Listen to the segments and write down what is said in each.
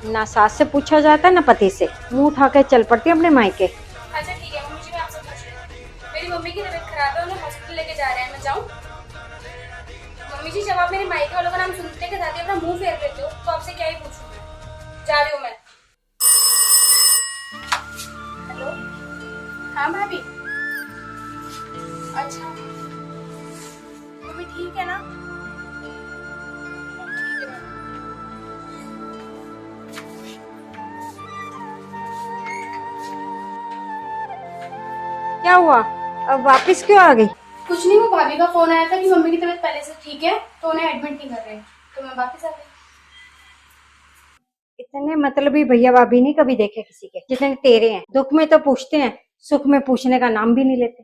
ना सास से पूछा जाता ना पति से, मुंह उठा के चल पड़ती अपने मायके। अच्छा ठीक है मम्मी जी, मैं आपसे पूछ रही हूँ। मेरी मम्मी की तबीयत खराब है, उन्हें हॉस्पिटल लेके जा रहे हैं, मैं जाऊँ? मम्मी जी, जब आप मेरे मायके वालों का नाम सुनते के साथ ही अपना मुंह फेर लेते हो तो आपसे क्या ही पूछूं मैं। जा रही हूँ मैं। हेलो। हाँ भाभी। अच्छा मम्मी ठीक है ना? ठीक है मम्मी। क्या हुआ, अब वापस क्यों आ गई? कुछ नहीं, वो भाभी का फोन आया था कि मम्मी की तबीयत पहले से ठीक है तो उन्हें एडमिट नहीं कर रहे हैं, तो मैं वापस आ गई। इतने मतलबी भैया भाभी नहीं कभी देखे किसी के जितने तेरे हैं। दुख में तो पूछते हैं, सुख में पूछने का नाम भी नहीं लेते।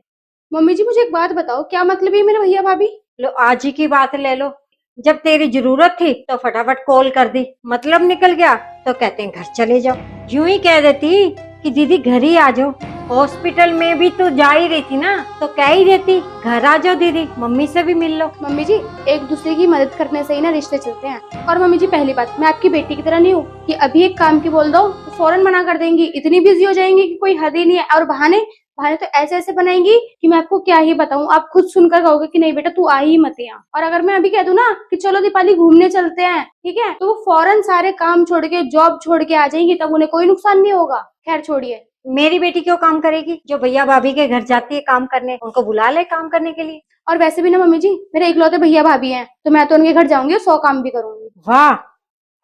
मम्मी जी मुझे एक बात बताओ, क्या मतलब है मेरे भैया भाभी? लो आज ही की बात ले लो, जब तेरी जरूरत थी तो फटाफट कॉल कर दी, मतलब निकल गया तो कहते हैं घर चले जाओ। यूं ही कह देती कि दीदी घर ही आ जाओ। हॉस्पिटल में भी तो जा ही रही थी ना, तो कह ही देती घर आ जाओ दीदी, मम्मी से भी मिल लो। मम्मी जी, एक दूसरे की मदद करने से ही ना रिश्ते चलते हैं। और मम्मी जी पहली बात, मैं आपकी बेटी की तरह नहीं हूँ कि अभी एक काम की बोल दो तो फौरन मना कर देंगी, इतनी बिजी हो जाएंगी कि कोई हद ही नहीं है। और बहाने बहाने तो ऐसे ऐसे बनाएंगी कि मैं आपको क्या ही बताऊं, आप खुद सुनकर कहोगे कि नहीं बेटा तू आ ही मत यहाँ। और अगर मैं अभी कह दूं ना कि चलो दीपाली घूमने चलते हैं, ठीक है, तो वो फौरन सारे काम छोड़ के जॉब छोड़ के आ जाएंगी, तब उन्हें कोई नुकसान नहीं होगा। खैर छोड़िए। मेरी बेटी क्यों काम करेगी? जो भैया भाभी के घर जाती है काम करने, उनको बुला ले काम करने के लिए। और वैसे भी ना मम्मी जी, मेरे इकलौते भैया भाभी हैं, तो मैं तो उनके घर जाऊंगी और 100 काम भी करूंगी। वाह,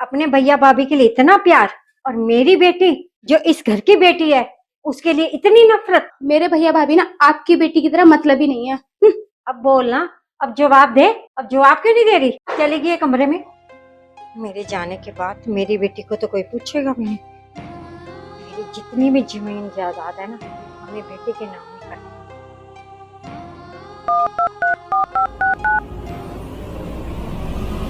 अपने भैया भाभी के लिए इतना प्यार, और मेरी बेटी जो इस घर की बेटी है उसके लिए इतनी नफरत। मेरे भैया भाभी ना आपकी बेटी की तरह मतलब ही नहीं है। अब बोल ना, अब जवाब दे। अब जवाब क्यों नहीं दे रही? चली गई है कमरे में। मेरे जाने के बाद मेरी बेटी को तो कोई पूछेगा भी नहीं। मेरी जितनी भी जमीन जायदाद है ना, अपनी बेटी के नाम है।